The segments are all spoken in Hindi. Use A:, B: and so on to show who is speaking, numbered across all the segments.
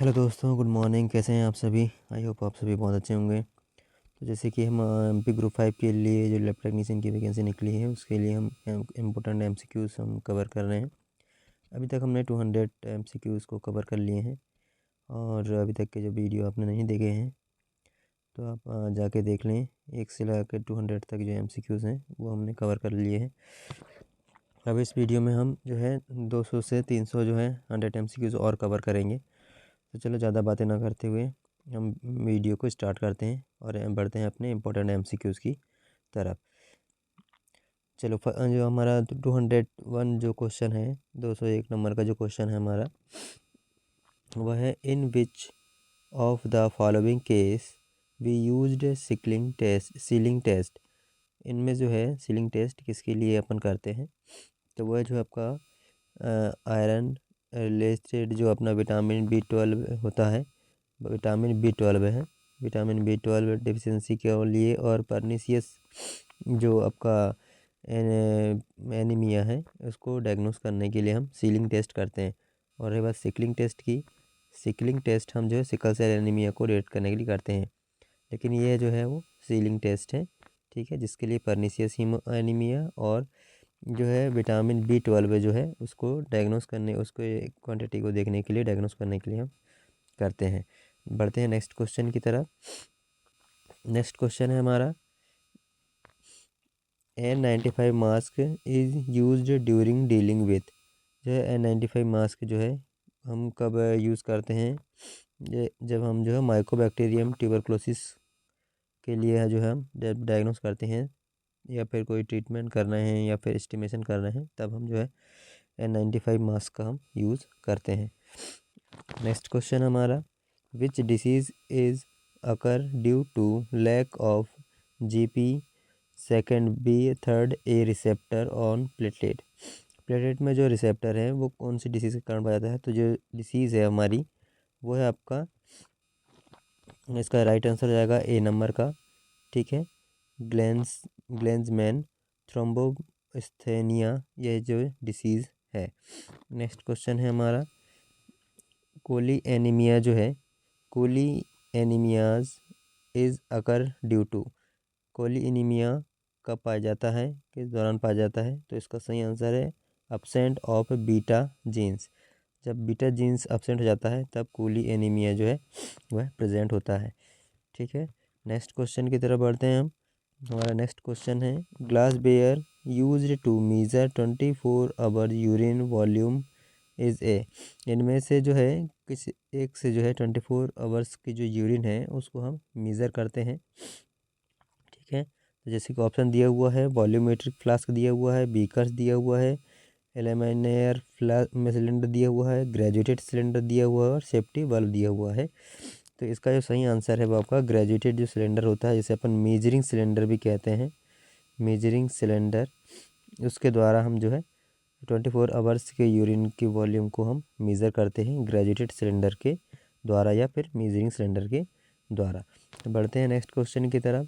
A: हेलो दोस्तों, गुड मॉर्निंग। कैसे हैं आप सभी? आई होप आप सभी बहुत अच्छे होंगे। तो जैसे कि हम एमपी ग्रुप 5 के लिए जो लैब टेक्नीशियन की वैकेंसी निकली है उसके लिए हम इम्पोर्टेंट एमसीक्यूज़ हम कवर कर रहे हैं। अभी तक हमने 200 एमसीक्यूज़ को कवर कर लिए हैं और अभी तक के जो वीडियो आपने नहीं देखे हैं तो आप जाके देख लें। 1 से लेकर 200 तक जो एमसीक्यूज़ हैं वो हमने कवर कर लिए हैं। अब इस वीडियो में हम जो है 200 से 300 जो है 100 एमसीक्यूज़ और कवर करेंगे। तो चलो ज़्यादा बातें ना करते हुए हम वीडियो को स्टार्ट करते हैं और बढ़ते हैं अपने इम्पोर्टेंट एमसीक्यूज़ की तरफ। चलो जो हमारा 201 जो क्वेश्चन है, 201 नंबर का जो क्वेश्चन है हमारा, वह है in which of the following case we used sealing test. इनमें जो है सीलिंग टेस्ट किसके लिए अपन करते हैं? तो वह जो आपका आयरन रिलेटेड जो अपना विटामिन B12 होता है, विटामिन B12 है, विटामिन B12 डिफिशिएंसी के लिए, और पर्नीशियस जो आपका एनीमिया है उसको डायग्नोस करने के लिए हम सीलिंग टेस्ट करते हैं। और रही बात सिकलिंग टेस्ट की, सिकलिंग टेस्ट हम जो है सिकल सेल एनीमिया को डिटेक्ट करने के लिए करते हैं, लेकिन ये जो है वो सीलिंग टेस्ट है, ठीक है, जिसके लिए पर्नीशियस एनीमिया और जो है विटामिन B12 जो है उसको डायग्नोस करने, उसको क्वांटिटी को देखने के लिए, डायग्नोस करने के लिए हम करते हैं। बढ़ते हैं नेक्स्ट क्वेश्चन की तरफ। नेक्स्ट क्वेश्चन है हमारा N95 mask is used during dealing with. जो है N95 मास्क जो है हम कब यूज़ करते हैं? जब हम जो है माइकोबैक्टीरियम ट्यूबरक्लोसिस के लिए जो है हम डायग्नोस करते हैं या फिर कोई ट्रीटमेंट कर रहे हैं या फिर एस्टिमेशन कर रहे हैं, तब हम जो है N95 मास्क का हम यूज़ करते हैं। नेक्स्ट क्वेश्चन हमारा, which disease is occur due to lack of GP second B third A receptor on platelet. Platelet में जो रिसेप्टर है वो कौन सी डिसीज़ के कारण पाया जाता है? तो जो डिसीज़ है हमारी वो है आपका, इसका राइट आंसर हो जाएगा A नंबर का, ठीक है, ग्लेंजमैन थ्रोम्बोस्थेनिया, यह जो डिसीज़ है। नेक्स्ट क्वेश्चन है हमारा, कोली एनीमिया जो है, Cooley anaemias is occur due to. Cooley anaemia कब पाया जाता है, किस दौरान पाया जाता है? तो इसका सही आंसर है एब्सेंट ऑफ बीटा जीन्स। जब बीटा जीन्स एब्सेंट हो जाता है तब कोली एनीमिया जो है वह प्रेजेंट होता है, ठीक है। नेक्स्ट क्वेश्चन की तरफ बढ़ते हैं हम। हमारा नेक्स्ट क्वेश्चन है, glass ware used to measure 24 hour urine volume is a. इनमें से जो है किस एक से जो है 24 आवर्स की जो यूरिन है उसको हम मेज़र करते हैं, ठीक है। तो जैसे कि ऑप्शन दिया हुआ है, वॉल्यूमेट्रिक फ्लास्क दिया हुआ है, बीकर्स दिया हुआ है, एल्यूमिनियम फ्लास्क में सिलेंडर दिया हुआ है, ग्रेजुएटेड सिलेंडर दिया हुआ है और सेफ्टी बल्ब दिया हुआ है। तो इसका जो सही आंसर है वो आपका ग्रेजुएटेड जो सिलेंडर होता है, जिसे अपन मेजरिंग सिलेंडर भी कहते हैं, मेजरिंग सिलेंडर, उसके द्वारा हम जो है 24 आवर्स के यूरिन की वॉल्यूम को हम मेज़र करते हैं ग्रेजुएटेड सिलेंडर के द्वारा या फिर मेजरिंग सिलेंडर के द्वारा। बढ़ते हैं नेक्स्ट क्वेश्चन की तरफ।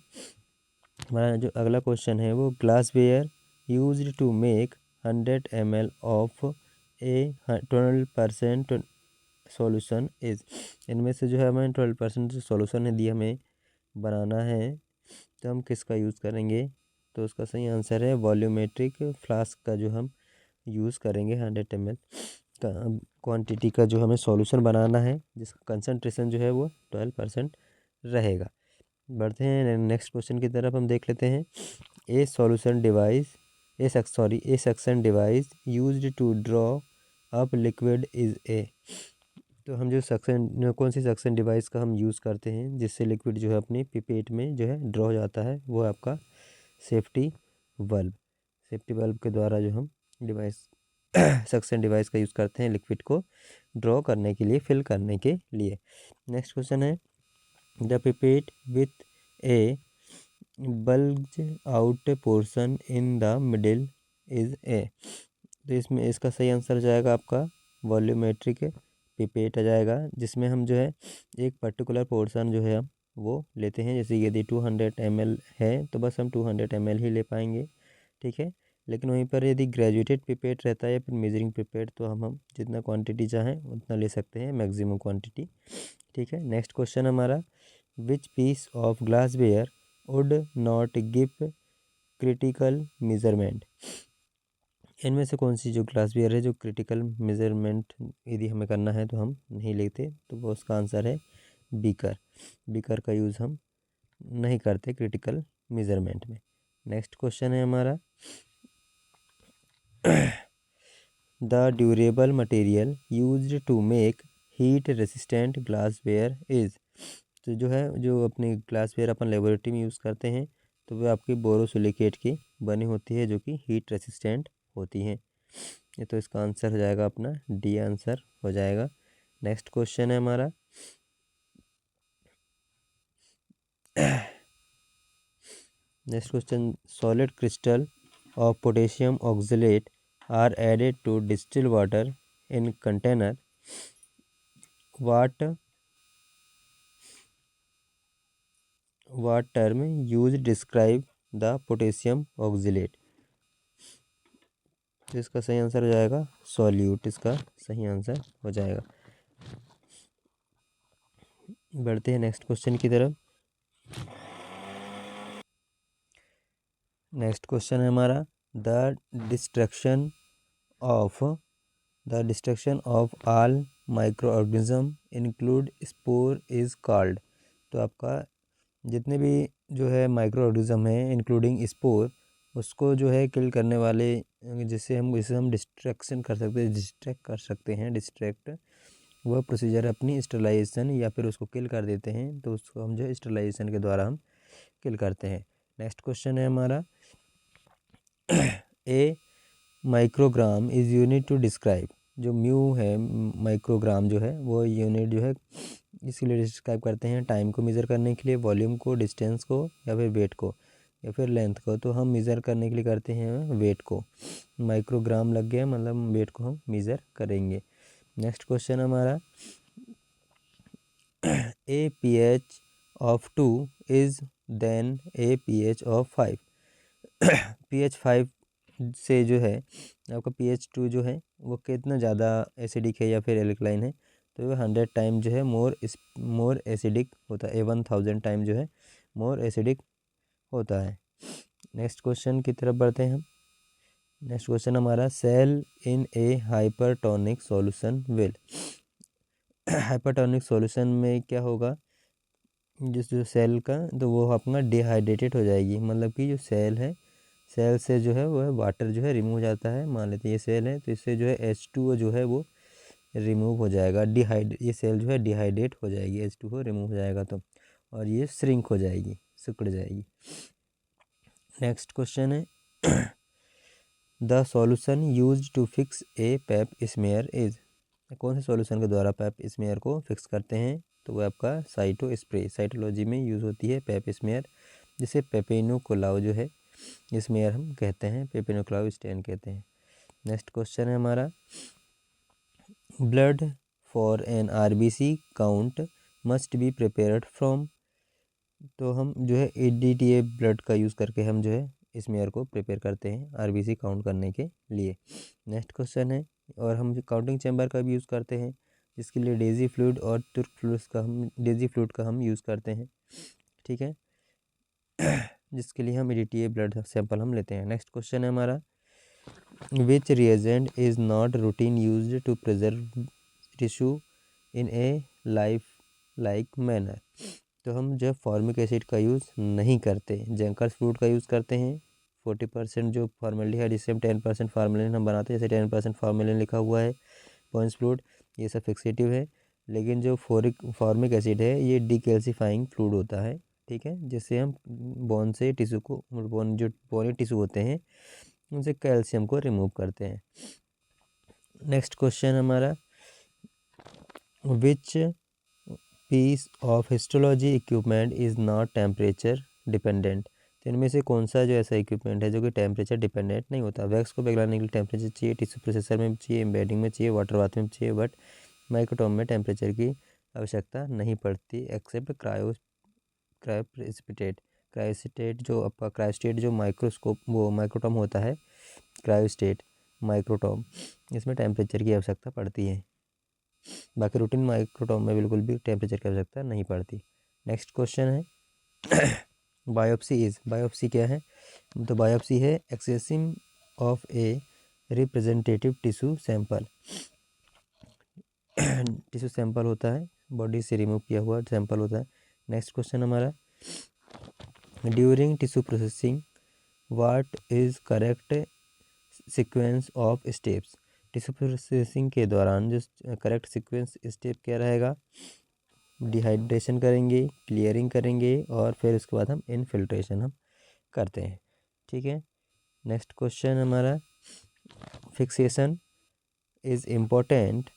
A: हमारा जो अगला क्वेश्चन है वो, glass ware used to make 100 ml of a 12% solution is. इनमें से जो है हमें 12% जो सॉल्यूशन है दी हमें बनाना है, तो हम किसका यूज़ करेंगे? तो उसका सही आंसर है वॉल्यूमेट्रिक फ्लास्क का जो हम यूज़ करेंगे। 100 ml का क्वांटिटी का जो हमें सॉल्यूशन बनाना है, जिसका कंसंट्रेशन जो है वो 12% रहेगा। बढ़ते हैं नेक्स्ट क्वेश्चन की तरफ, हम देख लेते हैं। A solution device a suction device used to draw up liquid is a. तो हम जो सक्शन, कौन सी सक्शन डिवाइस का हम यूज़ करते हैं जिससे लिक्विड जो है अपने पिपेट में जो है ड्रॉ हो जाता है, वो आपका सेफ्टी बल्ब। सेफ्टी बल्ब के द्वारा जो हम डिवाइस सक्शन डिवाइस का यूज़ करते हैं लिक्विड को ड्रॉ करने के लिए, फिल करने के लिए। नेक्स्ट क्वेश्चन है, the pipette with A bulge out portion in the middle is a. तो इसमें इसका सही आंसर हो जाएगा आपका वॉल्यूमेट्रिक पिपेट आ जाएगा, जिसमें हम जो है एक पर्टिकुलर पोर्शन जो है हम वो लेते हैं। जैसे यदि 200 ml है तो बस हम 200 ml ही ले पाएंगे, ठीक है। लेकिन वहीं पर यदि ग्रेजुएटेड पिपेट रहता है या फिर मेजरिंग पिपेट तो हम जितना क्वांटिटी चाहें उतना ले सकते हैं, मैक्सिमम क्वांटिटी। ठीक है, नेक्स्ट क्वेश्चन हमारा, which piece of glassware would not give critical measurement. इनमें से कौन सी जो ग्लासवेयर है जो क्रिटिकल मेजरमेंट यदि हमें करना है तो हम नहीं लेते, तो वो उसका आंसर है बीकर। बीकर का यूज़ हम नहीं करते क्रिटिकल मेजरमेंट में। नेक्स्ट क्वेश्चन है हमारा, the durable material used to make heat resistant glassware is. तो जो है जो अपनी ग्लासवेयर अपन लेबोरेटरी में यूज़ करते हैं तो वो आपकी बोरोसिलिकेट की बनी होती है जो कि हीट रेसिस्टेंट होती हैं। ये तो इसका आंसर हो जाएगा अपना डी आंसर हो जाएगा। नेक्स्ट क्वेश्चन है हमारा, next question, solid crystal of potassium oxalate are added to distil water in container, what term used describe the potassium oxalate। तो इसका सही आंसर हो जाएगा सॉल्यूट, इसका सही आंसर हो जाएगा। बढ़ते हैं नेक्स्ट क्वेश्चन की तरफ। नेक्स्ट क्वेश्चन है हमारा, the destruction of all micro organism include spore is called. तो आपका जितने भी जो है माइक्रो ऑर्गेनिज्म है इंक्लूडिंग स्पोर, उसको जो है किल करने वाले जिसे हम डिस्ट्रैक्शन कर सकते हैं, डिस्ट्रैक्ट वह प्रोसीजर अपनी स्टरलाइजेशन या फिर उसको किल कर देते हैं, तो उसको हम जो है स्टरलाइजेशन के द्वारा हम किल करते हैं। नेक्स्ट क्वेश्चन है हमारा, a microgram is unit to describe. जो म्यू है माइक्रोग्राम जो है वो यूनिट जो है इसके लिए डिस्क्राइब करते हैं टाइम को मेज़र करने के लिए, वॉल्यूम को, डिस्टेंस को, या फिर वेट को, या फिर लेंथ को। तो हम मेज़र करने के लिए करते हैं वेट को। माइक्रोग्राम लग गया मतलब वेट को हम मेज़र करेंगे। नेक्स्ट क्वेश्चन हमारा, a pH of 2 is than a pH of 5। pH 5 से जो है आपका pH 2 जो है वो कितना ज़्यादा एसिडिक है या फिर एल्कलाइन है, तो वो 100 टाइम जो है मोर एसिडिक होता है, 1000 टाइम जो है मोर एसिडिक होता है। नेक्स्ट क्वेश्चन की तरफ बढ़ते हैं हम। नेक्स्ट क्वेश्चन हमारा, cell in a hypertonic solution will. Hypertonic solution में क्या होगा, जिस जो सेल का तो वो अपना डिहाइड्रेटेड हो जाएगी, मतलब कि जो सेल है, सेल से जो है वह वाटर जो है रिमूव हो जाता है। मान लेते हैं ये सेल है तो इससे जो है H2O जो है वो रिमूव हो जाएगा, ये सेल जो है डिहाइड्रेट हो जाएगी, H2O रिमूव हो जाएगा तो, और ये श्रिंक हो जाएगी, सिकुड़ जाएगी। नेक्स्ट क्वेश्चन है, the solution used to fix a pap smear is. कौन से सॉल्यूशन के द्वारा पेप स्मेयर को फिक्स करते हैं, तो वो आपका साइटो स्प्रे, साइटोलॉजी में यूज़ होती है पेप स्मेयर, जिसे पेपिनोकोलाउ जो है स्मेयर हम कहते हैं, पेपिनोकोलाउ स्टेन कहते हैं। नेक्स्ट क्वेश्चन है हमारा, blood for an RBC count must be prepared from. तो हम जो है ADTA ब्लड का यूज़ करके हम जो है स्मेयर को प्रिपेयर करते हैं आरबीसी काउंट करने के लिए। नेक्स्ट क्वेश्चन है, और हम जो काउंटिंग चैम्बर का भी यूज़ करते हैं, जिसके लिए डेजी फ्लूइड और तुर्क फ्लूइड का हम यूज़ करते हैं। ठीक है, जिसके लिए हम ADTA ब्लड सैंपल हम लेते हैं। नेक्स्ट क्वेश्चन है हमारा, which reagent is not routine used to preserve tissue in a like manner. तो हम जब फॉर्मिक एसिड का यूज़ नहीं करते, जेंकर्स फ्लूइड का यूज़ करते हैं। 40% जो फॉर्मेल्डिहाइड, इससे हम 10% फार्मेलिन हम बनाते हैं, जैसे 10% फार्मेलिन लिखा हुआ है पॉइंट्स फ्लूइड, ये सब फिक्सेटिव है। लेकिन जो फॉर्मिक एसिड है ये डिकैल्सिफाइंग फ्लूइड होता है। ठीक है, जिससे हम बोन से टिश्यू को, जो बोनी टिश्यू होते हैं उनसे कैल्शियम को रिमूव करते हैं। नेक्स्ट क्वेश्चन हमारा, which piece of histology equipment is not temperature dependent. तो इनमें से कौन सा जो ऐसा इक्विपमेंट है जो कि टेम्परेचर डिपेंडेंट नहीं होता। वैक्स को पिघलाने के लिए टेम्परेचर चाहिए, टिश्यू प्रोसेसर में चाहिए, एम्बेडिंग में चाहिए, वाटर बाथ में चाहिए, बट माइक्रोटोम में टेम्परेचर की आवश्यकता नहीं पड़ती, एक्सेप्ट क्रायो प्रेसिपिटेट। क्रायोस्टेट जो आपका क्रायोस्टेट जो माइक्रोस्कोप वो माइक्रोटॉम होता है, क्रायोस्टेट माइक्रोटॉम, इसमें टेम्परेचर की आवश्यकता पड़ती है। बाकी रूटीन माइक्रोटॉम में बिल्कुल भी टेम्परेचर की आवश्यकता नहीं पड़ती। नेक्स्ट क्वेश्चन है बायोप्सी क्या है? तो बायोप्सी है accessing of a representative tissue sample. Tissue sample होता है, बॉडी से रिमूव किया हुआ सैंपल होता है। नेक्स्ट क्वेश्चन हमारा, during tissue processing what is correct sequence of steps? Tissue processing के दौरान जो करेक्ट सीक्वेंस स्टेप क्या रहेगा? डिहाइड्रेशन करेंगे, क्लियरिंग करेंगे और फिर उसके बाद हम इनफिल्ट्रेशन हम करते हैं। ठीक है। नेक्स्ट क्वेश्चन हमारा, fixation is important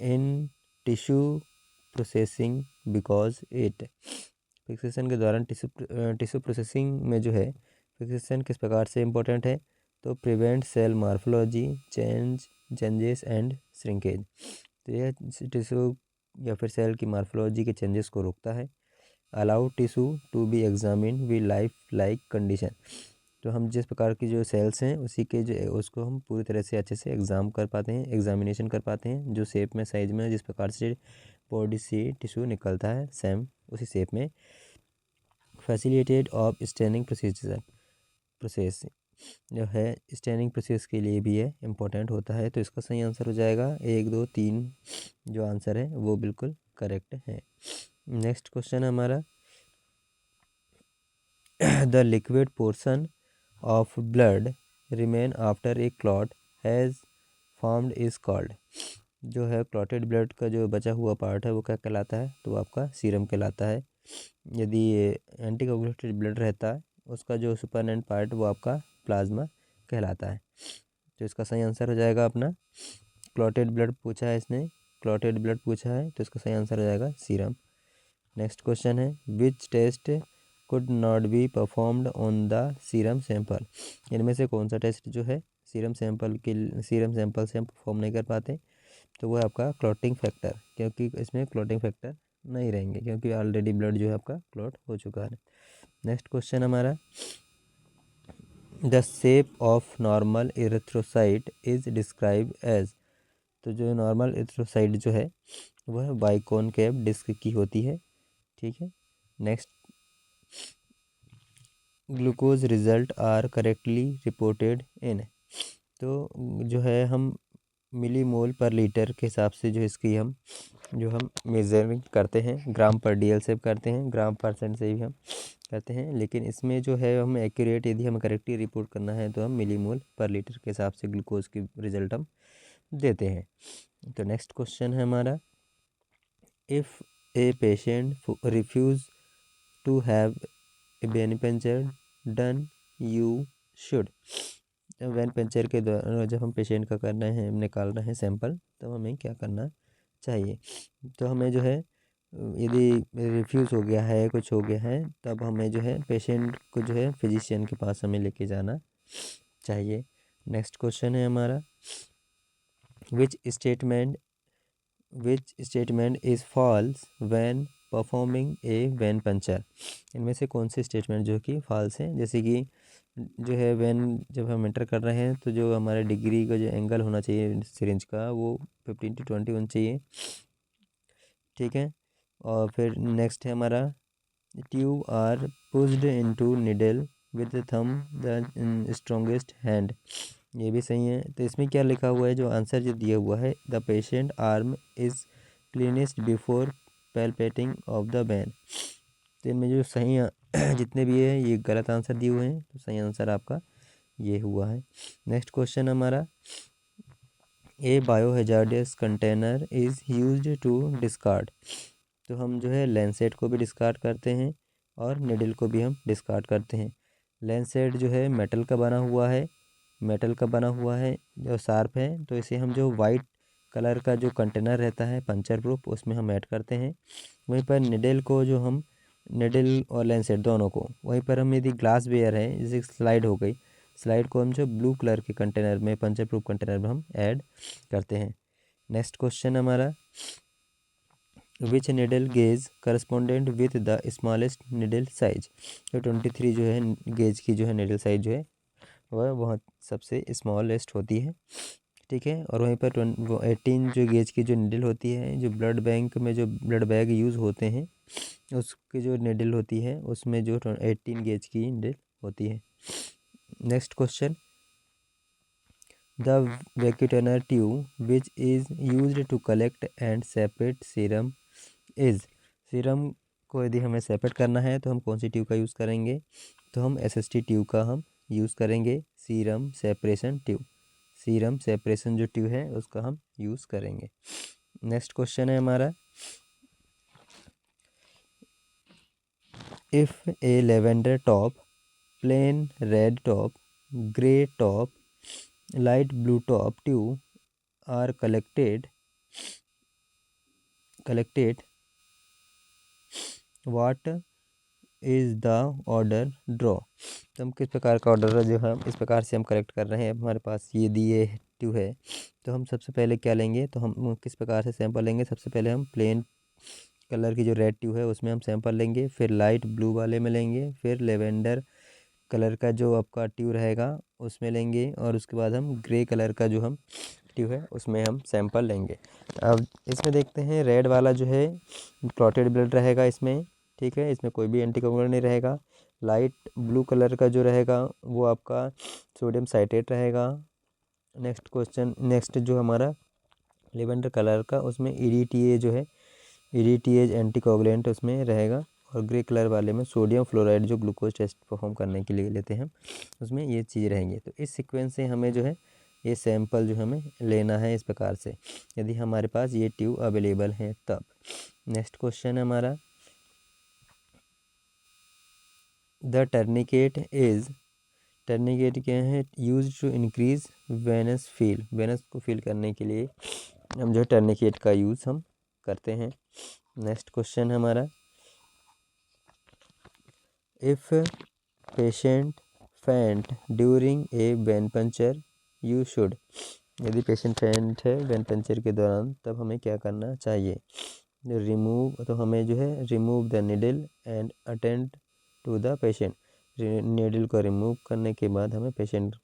A: in tissue processing because it. Fixation के दौरान टिश्यू प्रोसेसिंग में जो है फिक्सेशन किस प्रकार से इम्पोर्टेंट है? तो prevent cell morphology changes and shrinkage. तो यह टिश्यू या फिर सेल की मार्फोलॉजी के चेंजेस को रोकता है। Allow tissue to be examine we life like condition. तो हम जिस प्रकार की जो सेल्स हैं उसी के जो उसको हम पूरी तरह से अच्छे से एग्जाम कर पाते हैं, एग्जामिनेशन कर पाते हैं, जो शेप में साइज में जिस प्रकार से बॉडी से टिश्यू निकलता है सेम उसी शेप में। फैसिलिटेड ऑफ स्टेनिंग प्रोसेस जो है स्टेनिंग प्रोसेस के लिए भी ये इम्पोर्टेंट होता है। तो इसका सही आंसर हो जाएगा 1 2 3 जो आंसर है वो बिल्कुल करेक्ट है। नेक्स्ट क्वेश्चन हमारा, the liquid portion of blood remain after a clot has formed is called. जो है क्लॉटेड ब्लड का जो बचा हुआ पार्ट है वो क्या कहलाता है? तो आपका सीरम कहलाता है। यदि एंटीकोगुलेटेड ब्लड रहता है उसका जो सुपरनेंट पार्ट वो आपका प्लाज्मा कहलाता है। तो इसका सही आंसर हो जाएगा अपना क्लॉटेड ब्लड पूछा है इसने, क्लॉटेड ब्लड पूछा है तो इसका सही आंसर हो जाएगा सीरम। नेक्स्ट क्वेश्चन है, which test could not be performed on the serum sample? इनमें से कौन सा टेस्ट जो है सीरम सैंपल से हम परफॉर्म नहीं कर पाते? तो वो है आपका क्लॉटिंग फैक्टर, क्योंकि इसमें क्लॉटिंग फैक्टर नहीं रहेंगे क्योंकि ऑलरेडी ब्लड जो है आपका क्लॉट हो चुका है। नेक्स्ट क्वेश्चन हमारा, the shape of normal erythrocyte is describe as. तो जो नॉर्मल इरेथ्रोसाइट जो है वह बाइकॉनकेव डिस्क की होती है। ठीक है। Next, glucose result are correctly reported in. तो जो है हम मिली मोल पर लीटर के हिसाब से जो इसकी हम मेजरिंग करते हैं, ग्राम पर डीएल से करते हैं, ग्राम परसेंट से भी हम करते हैं, लेकिन इसमें जो है हम एक्यूरेट यदि हमें करेक्टली रिपोर्ट करना है तो हम मिली मोल पर लीटर के हिसाब से ग्लूकोज की रिजल्ट हम देते हैं। तो नेक्स्ट क्वेश्चन है हमारा, if a patient refuse to have a vein puncture done you should. Vein puncture के दौरान जब हम पेशेंट का करना है निकालना है सैंपल तब हमें क्या करना चाहिए? तो हमें जो है यदि रिफ्यूज़ हो गया है, कुछ हो गया है, तब हमें जो है पेशेंट को जो है फिजिशियन के पास हमें लेके जाना चाहिए। नेक्स्ट क्वेश्चन है हमारा, which statement is false when performing a vein puncture. इनमें से कौन से स्टेटमेंट जो कि फॉल्स हैं? जैसे कि जो है वेन जब हम एंटर कर रहे हैं तो जो हमारे डिग्री का जो एंगल होना चाहिए सिरिंज का वो 15 to 20 होना चाहिए। ठीक है। और फिर नेक्स्ट है हमारा, tube are pushed into needle with the thumb the strongest hand. ये भी सही है। तो इसमें क्या लिखा हुआ है, जो आंसर जो दिया हुआ है, the patient arm is cleanest before palpating of the vein. तो इनमें जो सही जितने भी है ये गलत आंसर दिए हुए हैं, तो सही आंसर आपका ये हुआ है। नेक्स्ट क्वेश्चन हमारा, a biohazardous container is used to discard. तो हम जो है लैंसेट को भी डिस्कार्ड करते हैं और निडल को भी हम डिस्कार्ड करते हैं। लैंसेट जो है मेटल का बना हुआ है, जो शार्प है, तो इसे हम जो वाइट कलर का जो कंटेनर रहता है पंचर प्रूफ उसमें हम ऐड करते हैं। वहीं पर निडल को जो हम निडल और लैंसेट दोनों को वहीं पर हम यदि ग्लास वेयर है जैसे स्लाइड हो गई, स्लाइड को हम जो ब्लू कलर के कंटेनर में पंचर प्रूफ कंटेनर में हम ऐड करते हैं। नेक्स्ट क्वेश्चन हमारा, which needle gauge correspondent with the smallest needle size. तो 23 जो है गेज की जो है निडल साइज जो है वह बहुत सबसे स्मॉलेस्ट होती है, ठीक है। और वहीं पर 18 जो गेज की जो निडल होती है, जो ब्लड बैंक में जो ब्लड बैग यूज़ होते हैं उसकी जो निडल होती है उसमें जो 18 गेज की निडल होती है। Next question, the vacutainer tube which is used to collect and separate serum is. Serum को यदि हमें सेपरेट करना है तो हम कौन सी ट्यूब का यूज़ करेंगे, तो हम SST ट्यूब का हम यूज़ करेंगे, serum separation tube. Serum separation जो ट्यूब है उसका हम यूज़ करेंगे। नेक्स्ट क्वेश्चन है हमारा, if a lavender top, plain red top, grey top, light blue top tube are collected what is the order draw. तो हम किस प्रकार का ऑर्डर जो है इस प्रकार से हम कलेक्ट कर रहे हैं। हमारे पास ये दिए ट्यूब है तो हम सबसे पहले क्या लेंगे, तो हम किस प्रकार से सैंपल लेंगे। सबसे पहले हम प्लेन कलर की जो रेड ट्यूब है उसमें हम सैंपल लेंगे, फिर लाइट ब्लू वाले में लेंगे, फिर लेवेंडर कलर का जो आपका ट्यूब रहेगा उसमें लेंगे, और उसके बाद हम ग्रे कलर का जो हम ट्यूब है उसमें हम सैंपल लेंगे। अब इसमें देखते हैं, रेड वाला जो है क्लॉटेड ब्लड रहेगा इसमें, ठीक है, इसमें कोई भी एंटीकोगुलेंट नहीं रहेगा। लाइट ब्लू कलर का जो रहेगा वो आपका सोडियम साइट्रेट रहेगा। नेक्स्ट क्वेश्चन, नेक्स्ट जो हमारा लेवेंडर कलर का उसमें EDTA जो है EDTA एंटीकोगुलेंट उसमें रहेगा, और ग्रे कलर वाले में सोडियम फ्लोराइड जो ग्लूकोज टेस्ट परफॉर्म करने के लिए लेते हैं उसमें ये चीज़ रहेंगी। तो इस सीक्वेंस से हमें जो है ये सैंपल जो हमें लेना है इस प्रकार से, यदि हमारे पास ये ट्यूब अवेलेबल है तब। नेक्स्ट क्वेश्चन है हमारा, द टर्निकेट इज़, टर्निकेट क्या है, use to increase venous feel. Venous को फील करने के लिए हम जो टर्निकेट का यूज़ हम करते हैं। नेक्स्ट क्वेश्चन है हमारा, इफ़ पेशेंट फेंट during a vein puncture you should. यदि पेशेंट फेंट है वेन पंचर के दौरान तब हमें क्या करना चाहिए। रिमूव, तो हमें जो है remove the needle and attend to the patient. Needle को रिमूव करने के बाद हमें पेशेंट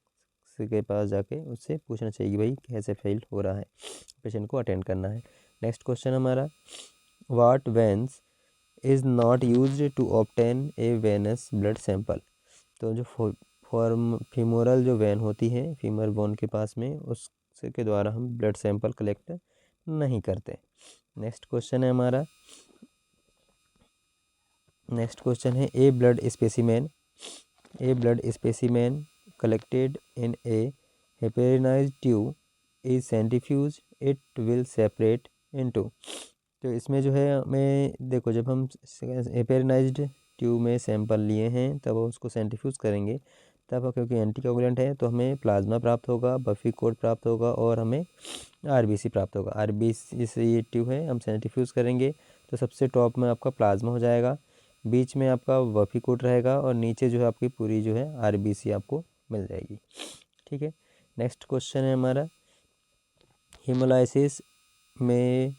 A: के पास जाके उससे पूछना चाहिए कि भाई कैसे फेल हो रहा है, पेशेंट को अटेंड करना है। नेक्स्ट क्वेश्चन हमारा, what veins is not used to obtain a venous blood sample. तो जो फीमोरल जो वेन होती है फीमर बोन के पास में, उसके द्वारा हम ब्लड सैंपल कलेक्ट नहीं करते। नेक्स्ट क्वेश्चन है हमारा, नेक्स्ट क्वेश्चन है, a blood specimen collected in a heparinized tube is centrifuge it will separate into. तो इसमें जो है हमें देखो, जब हम हेपेरिनाइज्ड ट्यूब में सैंपल लिए हैं तब उसको सेंट्रीफ्यूज करेंगे, तब क्योंकि एंटीकोगुलेंट है तो हमें प्लाज्मा प्राप्त होगा, बफी कोड प्राप्त होगा और हमें RBC प्राप्त होगा। RBC से ये ट्यूब है हम सेंट्रीफ्यूज करेंगे तो सबसे टॉप में आपका प्लाज्मा हो जाएगा, बीच में आपका बफी कोड रहेगा और नीचे जो है आपकी पूरी जो है RBC आपको मिल जाएगी, ठीक है। नेक्स्ट क्वेश्चन है हमारा, हेमोलाइसिस में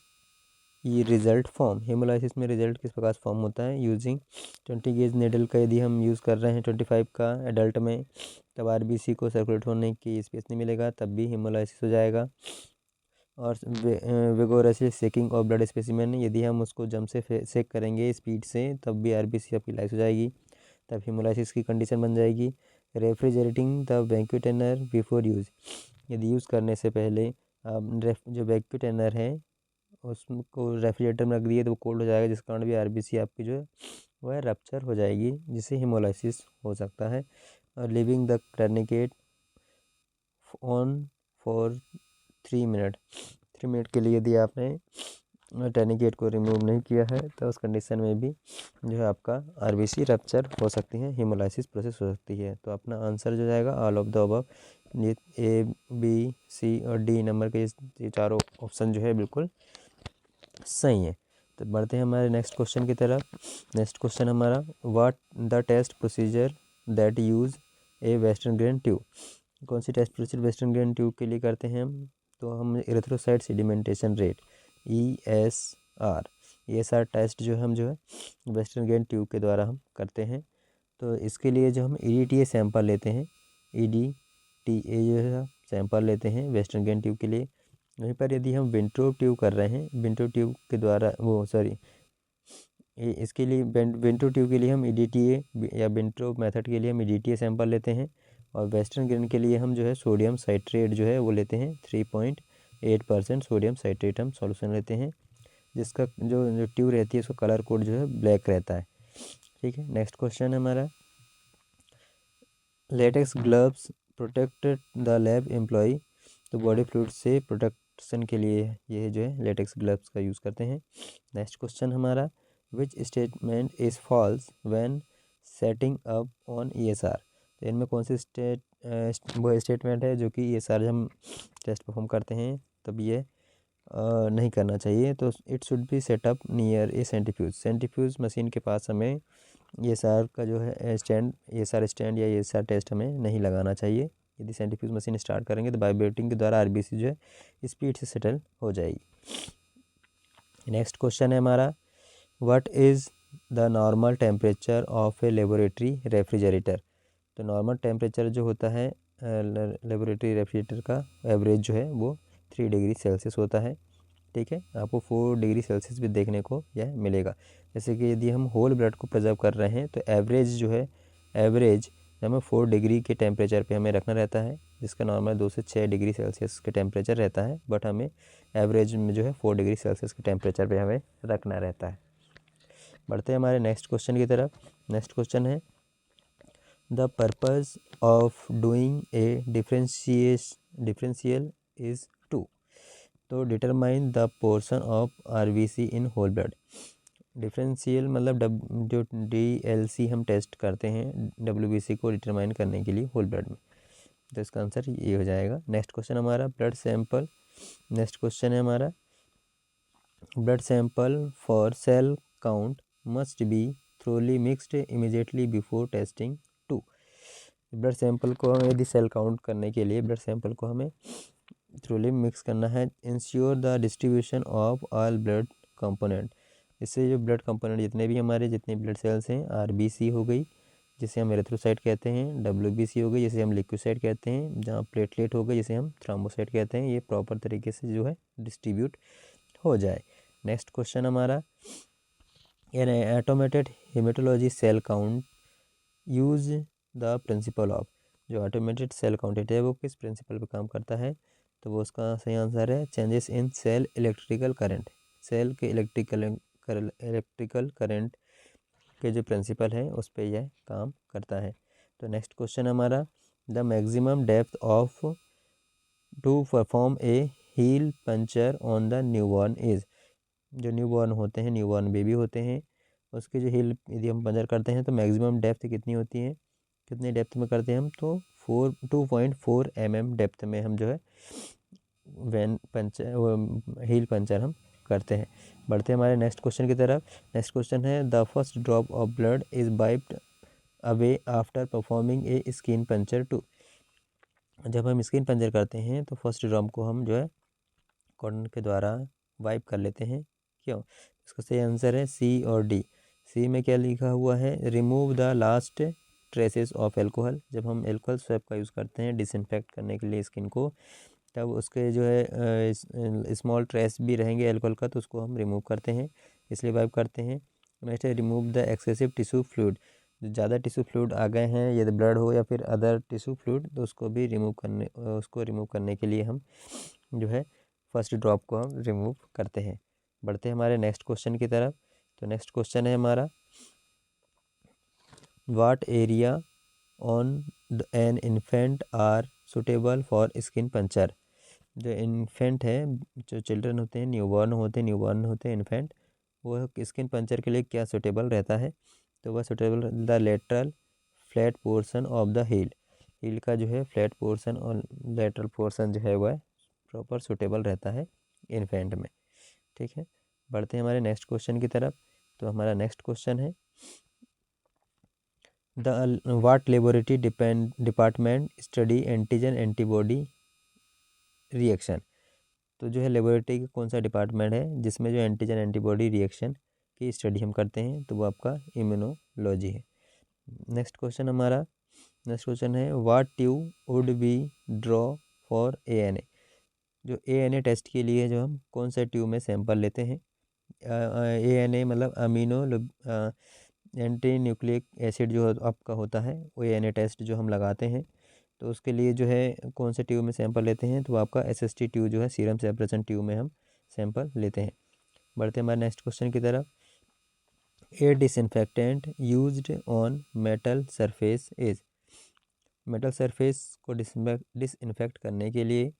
A: ये रिजल्ट फॉर्म, हेमोलाइसिस में रिजल्ट किस प्रकार फॉर्म होता है, यूजिंग 20 गेज निडल का यदि हम यूज़ कर रहे हैं 25 का एडल्ट में, तब RBC को सर्कुलेट होने की स्पेस नहीं मिलेगा, तब भी हेमोलाइसिस हो जाएगा। और विगोरसली सेकिंग ऑफ ब्लड स्पेसिमेन, यदि हम उसको जम से सेक करेंगे स्पीड से तब भी RBC आपकी लाइस हो जाएगी, तब हेमोलाइसिस की कंडीशन बन जाएगी। Refrigerating the vacutainer before use, यदि यूज़ करने से पहले आप जो वैक्यूटेनर है उसको रेफ्रिजरेटर में रख दिए तो वो कोल्ड हो जाएगा, जिस कारण भी RBC आपकी जो है वह रप्चर हो जाएगी, जिससे हेमोलाइसिस हो सकता है। और living the tourniquet on for 3 minute, 3 minute के लिए यदि आपने टर्निकेट को रिमूव नहीं किया है तो उस कंडीशन में भी जो है आपका RBC रप्चर हो सकती है, हेमोलाइसिस प्रोसेस हो सकती है। तो अपना आंसर जो जाएगा ऑल ऑफ द अबव, ये A, B, C और D नंबर के ये चारों ऑप्शन जो है बिल्कुल सही है। तो बढ़ते हैं हमारे नेक्स्ट क्वेश्चन की तरफ। नेक्स्ट क्वेश्चन हमारा, what the test procedure that use a Westergren tube. कौन सी test procedure Westergren tube के लिए करते हैं हम, तो हम erythrocyte sedimentation rate ESR ESR test जो है हम जो है वेस्टर्न गेन ट्यूब के द्वारा हम करते हैं। तो इसके लिए जो हम EDTA सैंपल लेते हैं, EDTA जो है सैंपल लेते हैं वेस्टर्न गेन ट्यूब के लिए। वहीं पर यदि हम विंट्रोब ट्यूब कर रहे हैं, विंट्रोब ट्यूब के द्वारा इसके लिए विंट्रोब ट्यूब के लिए हम EDTA या विंट्रोब मेथड के लिए हम EDTA सैंपल लेते हैं। और वेस्टर्न ग्रेन के लिए हम जो है सोडियम साइट्रेट जो है वो लेते हैं, 3.8% सोडियम साइट्रेट हम सॉल्यूशन लेते हैं, जिसका जो ट्यूब रहती है उसका कलर कोड जो है ब्लैक रहता है। ठीक है, नेक्स्ट क्वेश्चन है हमारा, latex gloves protect the lab employ. तो बॉडी फ्लूइड से प्रोटेक्शन के लिए ये जो है लेटेक्स ग्लव्स का यूज़ करते हैं। नेक्स्ट क्वेश्चन हमारा, which statement is false when setting up on ESR। तो इनमें कौन सी वो स्टेटमेंट है जो कि ESR जब हम टेस्ट परफॉर्म करते हैं तब ये नहीं करना चाहिए। तो it should be set up near A centrifuge machine के पास हमें ESR का जो है ESR स्टैंड या ESR टेस्ट हमें नहीं लगाना चाहिए। यदि सेंट्रीफ्यूज मशीन स्टार्ट करेंगे तो वाइब्रेटिंग के द्वारा RBC जो है स्पीड से सेटल हो जाएगी। नेक्स्ट क्वेश्चन है हमारा, what is the normal temperature of a laboratory refrigerator. तो नॉर्मल टेम्परेचर जो होता है लेबोरेटरी रेफ्रिजरेटर का एवरेज जो है वो 3 डिग्री सेल्सियस होता है। ठीक है, आपको 4 डिग्री सेल्सियस भी देखने को यह मिलेगा। जैसे कि यदि हम होल ब्लड को प्रिजर्व कर रहे हैं तो एवरेज जो है हमें 4 डिग्री के टेम्परेचर पे हमें रखना रहता है, जिसका नॉर्मल 2 से 6 डिग्री सेल्सियस के टेम्परेचर रहता है, बट हमें एवरेज में जो है 4 डिग्री सेल्सियस के टेम्परेचर पे हमें रखना रहता है। बढ़ते हैं हमारे नेक्स्ट क्वेश्चन की तरफ। नेक्स्ट क्वेश्चन है, the purpose of doing a differential is to. तो determine the portion of RBC in whole blood. Differential मतलब जो DLC हम टेस्ट करते हैं WBC को डिटरमाइन करने के लिए होल ब्लड में। तो इसका आंसर ये हो जाएगा। नेक्स्ट क्वेश्चन हमारा, ब्लड सैंपल। नेक्स्ट क्वेश्चन है हमारा, blood sample for cell count must be thoroughly mixed immediately before testing to. Blood sample को हमें यदि सेल काउंट करने के लिए ब्लड सैंपल को हमें थ्रोली मिक्स करना है। Ensure the distribution of all blood component. इससे जो ब्लड कंपोनेंट जितने ब्लड सेल्स हैं, RBC हो गई जिसे हम एरिथ्रोसाइट कहते हैं, WBC हो गई जिसे हम लिक्विसाइट कहते हैं, जहाँ प्लेटलेट हो गई जिसे हम थ्रोम्बोसाइट कहते हैं, ये प्रॉपर तरीके से जो है डिस्ट्रीब्यूट हो जाए। नेक्स्ट क्वेश्चन हमारा, an automated haematology cell count use the principle of. जो ऑटोमेटेड सेल काउंटेट है वो किस प्रिंसिपल पे काम करता है। तो वो उसका सही आंसर है changes in cell electrical current. Cell के इलेक्ट्रिकल करंट के जो प्रिंसिपल है उस पर यह काम करता है। तो नेक्स्ट क्वेश्चन हमारा, the maximum depth of to perform a heel puncture on the newborn is. जो न्यूबॉर्न होते हैं, न्यूबॉर्न बेबी होते हैं, उसके जो हील यदि हम पंचर करते हैं तो मैक्सिमम डेप्थ कितनी होती है, कितने डेप्थ में करते हैं हम, तो 2.4 mm डेप्थ में हम जो है हील पंचर हम करते हैं। बढ़ते हैं हमारे नेक्स्ट क्वेश्चन की तरफ। नेक्स्ट क्वेश्चन है, the first drop of blood is wiped away after performing a skin puncture to. जब हम स्किन पंचर करते हैं तो फर्स्ट ड्रॉप को हम जो है कॉटन के द्वारा वाइप कर लेते हैं। क्यों, इसका सही आंसर है C और D। सी में क्या लिखा हुआ है, remove the last traces of alcohol. जब हम एल्कोहल स्वैप का यूज़ करते हैं डिसइंफेक्ट करने के लिए स्किन को, तब उसके जो है स्मॉल ट्रेस भी रहेंगे एल्कोहल का, तो उसको हम रिमूव करते हैं, इसलिए वाइप करते हैं। नेक्स्ट है, remove the excessive tissue fluid. जो ज़्यादा टिश्यू फ्लूइड आ गए हैं, यदि ब्लड हो या फिर अदर टिश्यू फ्लूइड, तो उसको रिमूव करने के लिए हम जो है फर्स्ट ड्रॉप को हम रिमूव करते हैं। बढ़ते हैं हमारे नेक्स्ट क्वेश्चन की तरफ। तो नेक्स्ट क्वेश्चन है हमारा, what area on an infant are suitable for skin puncture. जो इन्फेंट है, जो चिल्ड्रन होते हैं, न्यूबॉर्न होते हैं इन्फेंट, वो स्किन पंचर के लिए क्या सुटेबल रहता है। तो वह suitable, the lateral flat portion of the heel का जो है फ्लैट पोर्शन और लेटरल पोर्शन जो है वह प्रॉपर सुटेबल रहता है इन्फेंट में। ठीक है, बढ़ते हैं हमारे नेक्स्ट क्वेश्चन की तरफ। तो हमारा नेक्स्ट क्वेश्चन है, the what laboratory department study antigen antibody reaction. तो जो है लेबोरेटरी का कौन सा डिपार्टमेंट है जिसमें जो एंटीजन एंटीबॉडी रिएक्शन की स्टडी हम करते हैं, तो वो आपका इम्यूनोलॉजी है। नेक्स्ट क्वेश्चन है what tube would be draw for ANA। जो ANA टेस्ट के लिए जो हम कौन सा ट्यूब में सैंपल लेते हैं, ANA मतलब अमीनो एंटी न्यूक्लिक एसिड जो आपका होता है, वो ANA टेस्ट जो हम लगाते हैं, तो उसके लिए जो है कौन से ट्यूब में सैंपल लेते हैं, तो आपका SST ट्यूब जो है सीरम सेपरेशन ट्यूब में हम सैंपल लेते हैं। बढ़ते हैं हमारे नेक्स्ट क्वेश्चन की तरफ। A disinfectant used on metal surface is. Metal surface को डिसइंफेक्ट करने के लिए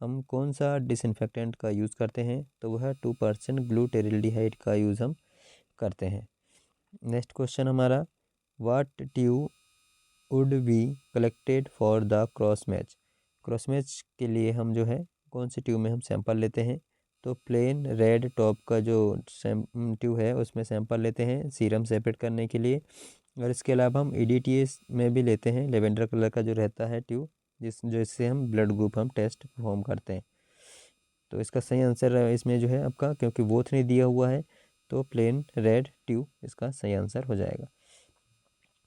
A: हम कौन सा डिसइंफेक्टेंट का यूज़ करते हैं, तो वह 2% ग्लूटेरिल्डिहाइड का यूज़ हम करते हैं। नेक्स्ट क्वेश्चन हमारा what tube would be collected for the cross match. Cross match के लिए हम जो है कौन सी ट्यूब में हम सैंपल लेते हैं, तो प्लेन रेड टॉप का जो ट्यूब है उसमें सैंपल लेते हैं सीरम सेपरेट करने के लिए। और इसके अलावा हम EDTA में भी लेते हैं, लेवेंडर कलर का जो रहता है ट्यूब, जिससे हम ब्लड ग्रुप हम टेस्ट परफॉर्म करते हैं। तो इसका सही आंसर इसमें जो है आपका, क्योंकि बोथ नहीं दिया हुआ है, तो प्लेन रेड ट्यूब इसका सही आंसर हो जाएगा।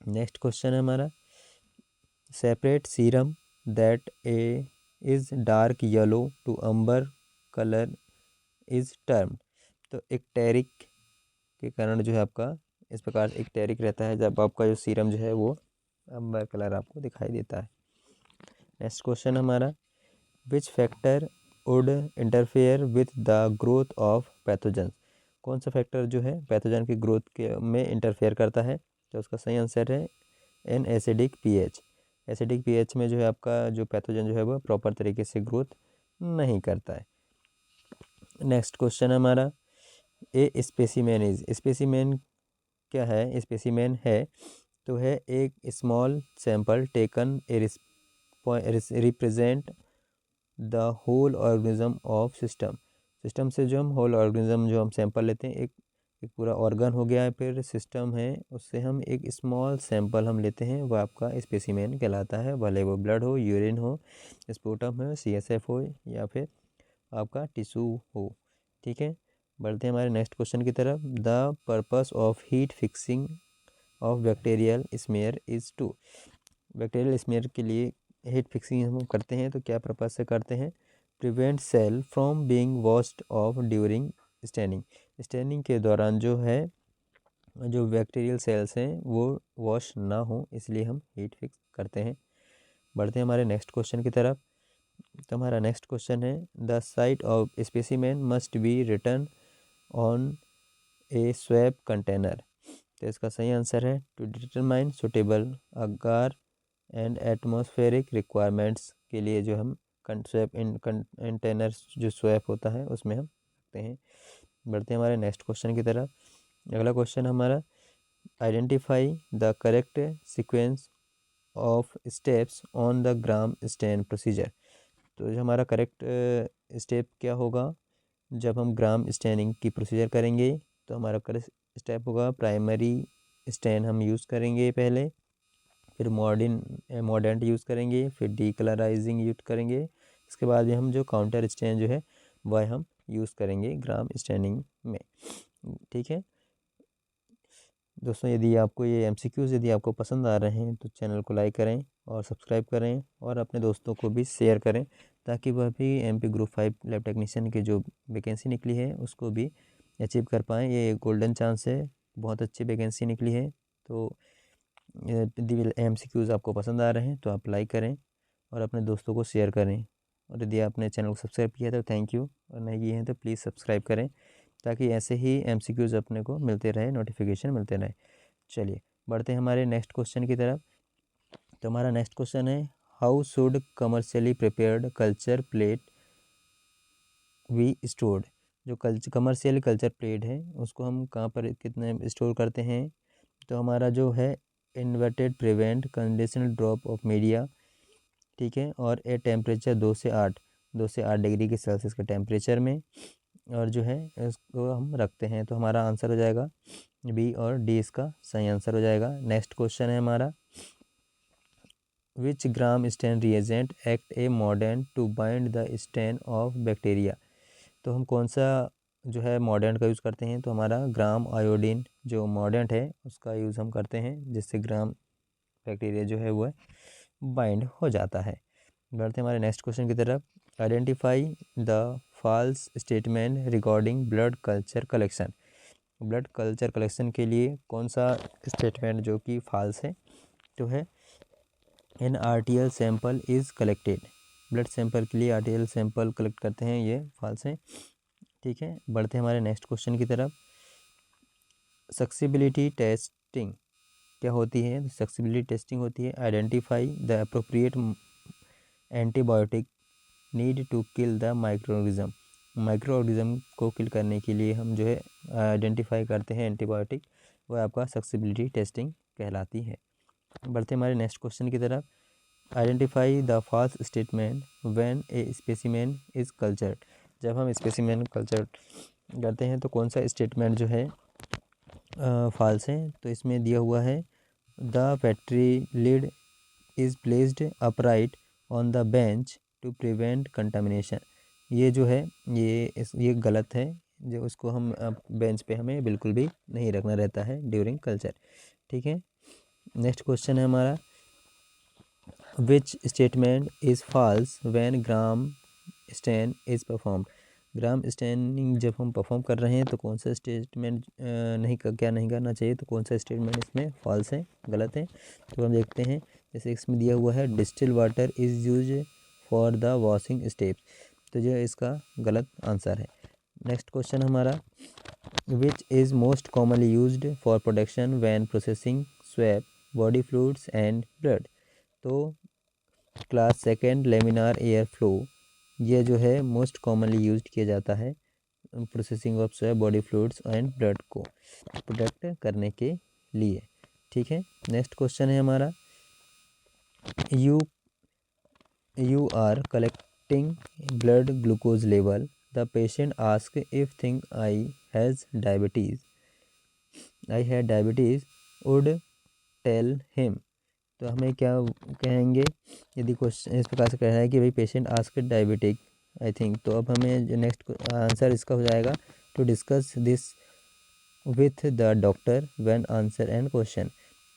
A: नेक्स्ट क्वेश्चन है हमारा separate serum that is dark yellow to amber colour is term. तो एक्टेरिक के कारण जो है आपका इस प्रकार एक्टेरिक रहता है जब आपका जो सीरम जो है वो अंबर कलर आपको दिखाई देता है। नेक्स्ट क्वेश्चन हमारा which factor would interfere with the growth of pathogen. कौन सा फैक्टर जो है पैथोजन की ग्रोथ के में इंटरफेयर करता है, तो उसका सही आंसर है an acidic pH। Acidic pH में जो है आपका जो पैथोजन जो है वो प्रॉपर तरीके से ग्रोथ नहीं करता है। नेक्स्ट क्वेश्चन हमारा ए स्पेसिमेन इज। स्पेसिमेन क्या है, स्पेसिमेन है तो है एक small sample taken represent the whole organism of system से जो हम होल ऑर्गेनिज्म जो हम सैंपल लेते हैं, एक पूरा ऑर्गन हो गया है, फिर सिस्टम है, उससे हम एक स्मॉल सैंपल हम लेते हैं, वह आपका स्पेसिमेन कहलाता है, भले वो ब्लड हो, यूरिन हो, स्पूटम हो, CSF हो या फिर आपका टिश्यू हो। ठीक है, बढ़ते हैं हमारे नेक्स्ट क्वेश्चन की तरफ। The purpose of heat fixing of bacterial smear is to. Bacterial smear के लिए हीट फिक्सिंग हम करते हैं, तो क्या पर्पस से करते हैं, prevent cell from being washed off during staining के दौरान जो है जो बैक्टीरियल सेल्स हैं वो वॉश ना हो, इसलिए हम हीट फिक्स करते हैं। बढ़ते हैं हमारे नेक्स्ट क्वेश्चन की तरफ। तो हमारा नेक्स्ट क्वेश्चन है the site of specimen must be return on a swab container. तो इसका सही आंसर है to determine suitable agar and atmospheric requirements के लिए जो हम स्वैप इन कंटेनर जो स्वैप होता है उसमें हम रखते हैं। बढ़ते हैं हमारे नेक्स्ट क्वेश्चन की तरफ। अगला क्वेश्चन हमारा identify the correct sequence of steps on the Gram stain procedure. तो जो हमारा करेक्ट स्टेप क्या होगा, जब हम ग्राम स्टेनिंग की प्रोसीजर करेंगे, तो हमारा करेक्ट स्टेप होगा प्राइमरी स्टेन हम यूज़ करेंगे पहले, फिर मॉडर्न यूज़ करेंगे, फिर डीकलराइजिंग यूज करेंगे, इसके बाद में हम जो काउंटर स्टेन जो है वह हम यूज़ करेंगे ग्राम स्टेनिंग में। ठीक है दोस्तों, यदि आपको ये MCQs यदि आपको पसंद आ रहे हैं तो चैनल को लाइक करें और सब्सक्राइब करें और अपने दोस्तों को भी शेयर करें, ताकि वह भी MP ग्रुप 5 लैब टेक्नीशियन की जो वैकेंसी निकली है उसको भी अचीव कर पाएँ। ये गोल्डन चांस है, बहुत अच्छी वैकेंसी निकली है। तो यदि MCQs आपको पसंद आ रहे हैं तो आप लाइक करें और अपने दोस्तों को शेयर करें, और यदि आपने चैनल को सब्सक्राइब किया तो थैंक यू, और नहीं किए हैं तो प्लीज़ सब्सक्राइब करें, ताकि ऐसे ही MCQs अपने को मिलते रहे, नोटिफिकेशन मिलते रहे। चलिए बढ़ते हैं हमारे नेक्स्ट क्वेश्चन की तरफ। तो हमारा नेक्स्ट क्वेश्चन है how should commercially prepared culture plate we stored. जो कमर्शियल कल्चर प्लेट है उसको हम कहाँ पर कितने स्टोर करते हैं, तो हमारा जो है inverted prevent conditional drop of media, ठीक है, और ए टेम्परेचर 2 से 8 डिग्री के सेल्सियस के टेम्परेचर में, और जो है इसको हम रखते हैं। तो हमारा आंसर हो जाएगा B और D इसका सही आंसर हो जाएगा। नेक्स्ट क्वेश्चन है हमारा which gram stain reagent act a मॉडर्न to bind the stain of bacteria. तो हम कौन सा जो है मॉर्डेंट का यूज़ करते हैं, तो हमारा ग्राम आयोडीन जो मॉर्डेंट है उसका यूज़ हम करते हैं, जिससे ग्राम बैक्टीरिया जो है वो बाइंड हो जाता है। बढ़ते हमारे नेक्स्ट क्वेश्चन की तरफ। Identify the false statement regarding blood culture collection. Blood culture collection के लिए कौन सा स्टेटमेंट जो कि फॉल्स है, तो है an RTL sample is collected. Blood sample के लिए आरटीएल सैंपल कलेक्ट करते हैं, ये फॉल्स है। ठीक है, बढ़ते हमारे नेक्स्ट क्वेश्चन की तरफ। सक्सेसिबिलिटी टेस्टिंग क्या होती है? सक्सेसिबिलिटी टेस्टिंग होती है identify the appropriate antibiotic need to kill the micro organism को किल करने के लिए हम जो है आइडेंटिफाई करते हैं एंटीबायोटिक, वह आपका सक्सेसिबिलिटी टेस्टिंग कहलाती है। बढ़ते हमारे नेक्स्ट क्वेश्चन की तरफ। Identify the false statement when a specimen is cultured. जब हम स्पेसिमेन कल्चर करते हैं तो कौन सा स्टेटमेंट जो है फॉल्स है? तो इसमें दिया हुआ है the Petri lid is placed upright on the bench to prevent contamination. ये जो है ये गलत है, जो उसको हम बेंच पे हमें बिल्कुल भी नहीं रखना रहता है ड्यूरिंग कल्चर। ठीक है, नेक्स्ट क्वेश्चन है हमारा। Which statement is false when Gram stain is performed. Gram staining जब हम परफॉर्म कर रहे हैं तो कौन सा स्टेटमेंट क्या नहीं करना चाहिए, तो कौन सा स्टेटमेंट इसमें फॉल्स है, गलत है? तो हम देखते हैं, जैसे इसमें दिया हुआ है distil water is use for the washing steps, तो जो इसका गलत आंसर है। नेक्स्ट क्वेश्चन हमारा। Which is most commonly used for production when processing swab body fluids and blood. तो class second laminar air flow ये जो है मोस्ट कॉमनली यूज्ड किया जाता है processing of swab body fluids and blood को प्रोटेक्ट करने के लिए। ठीक है, नेक्स्ट क्वेश्चन है हमारा। You are collecting blood glucose level, the patient ask if think I has diabetes would tell him. तो हमें क्या कहेंगे यदि क्वेश्चन इस प्रकार से कह रहा है कि भाई patient ask diabetic I think, तो अब हमें जो नेक्स्ट आंसर इसका हो जाएगा to discuss this with the doctor when answer and question.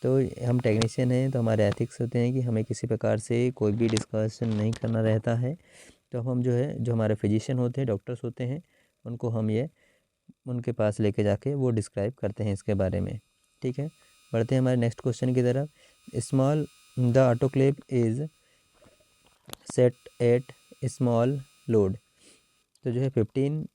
A: तो हम टेक्नीशियन हैं तो हमारे एथिक्स होते हैं कि हमें किसी प्रकार से कोई भी डिस्कशन नहीं करना रहता है, तो हम जो है जो हमारे फिजिशियन होते हैं, डॉक्टर्स होते हैं, उनको हम ये उनके पास लेके जाके वो डिस्क्राइब करते हैं इसके बारे में। ठीक है, बढ़ते हैं हमारे नेक्स्ट क्वेश्चन की तरफ। Small the autoclave is set at small load. तो जो है 15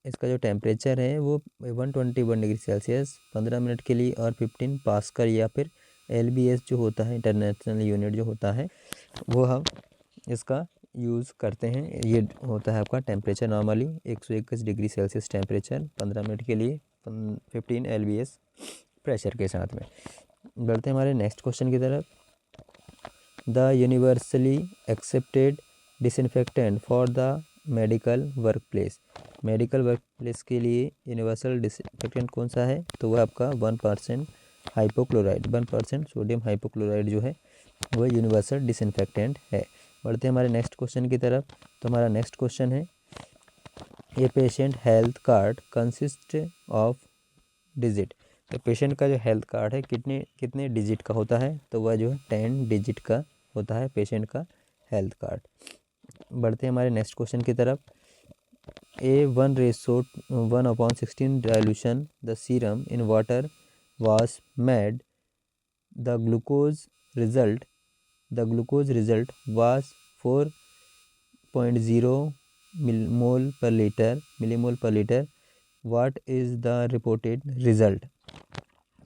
A: इसका जो टेम्परेचर है वो 121 डिग्री सेल्सियस 15 मिनट के लिए, और 15 पास्कल या फिर LBS जो होता है इंटरनेशनल यूनिट जो होता है वो हम इसका यूज़ करते हैं। ये होता है आपका temperature normally 121 degree Celsius temperature 15 minute के लिए 15 LBS प्रेशर के साथ में। बढ़ते हैं हमारे नेक्स्ट क्वेश्चन की तरफ। The universally accepted disinfectant for the medical workplace. Medical workplace के लिए यूनिवर्सल डिसइंफेक्टेंट कौन सा है, तो वह आपका 1% हाइपोक्लोराइड 1% सोडियम हाइपोक्लोराइड जो है वह यूनिवर्सल डिसइंफेक्टेंट है। बढ़ते हैं हमारे नेक्स्ट क्वेश्चन की तरफ। तो हमारा नेक्स्ट क्वेश्चन है a patient health card consist of digit. तो पेशेंट का जो हेल्थ कार्ड है कितने कितने डिजिट का होता है, तो वह जो है 10 डिजिट का होता है पेशेंट का हेल्थ कार्ड। बढ़ते हैं हमारे नेक्स्ट क्वेश्चन की तरफ। A1:1/16 dilution the serum in water was made, the glucose result was 4.0 millimole per liter. What is the reported result?